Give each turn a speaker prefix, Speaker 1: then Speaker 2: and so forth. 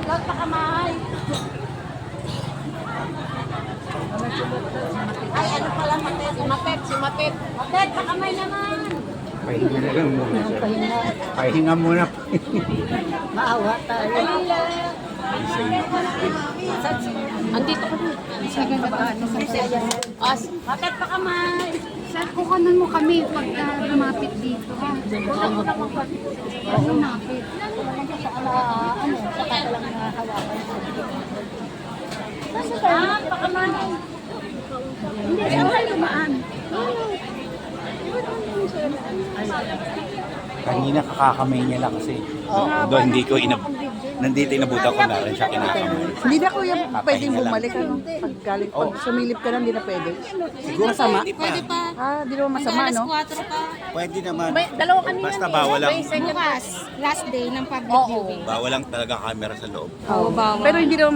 Speaker 1: Lahat pa kamay. Ay, ano pala Matet? Si Matet, si Matet. Matet, pa kamay naman.
Speaker 2: Pahinga na lang muna siya.
Speaker 1: Pahinga.
Speaker 2: Pahinga muna.
Speaker 1: Maawa tayo. Andito ko po. Matet pa kamay.
Speaker 3: Sir, kukunan mo kami pag lumapit dito. Ha? Lumapit.
Speaker 1: Pa kamay.
Speaker 3: Hindi, saan tayo lumaan?
Speaker 2: Kanina kakakamay niya lang kasi. Doon hindi ko nandito inabutan ko na rin siya kinakamay.
Speaker 4: Hindi na kuya pwedeng bumalik. Ano? Pag galing, pag sumilip ka na, hindi na pwede.
Speaker 2: Siguro
Speaker 4: Masama?
Speaker 2: pwede pa.
Speaker 4: Ah, di naman masama, no?
Speaker 2: Pwede naman.
Speaker 1: Dalawa kanina.
Speaker 2: Basta bawal lang.
Speaker 3: Bukas, last day ng public viewing.
Speaker 2: Bawal lang talaga camera sa loob.
Speaker 4: Oo, Pero hindi naman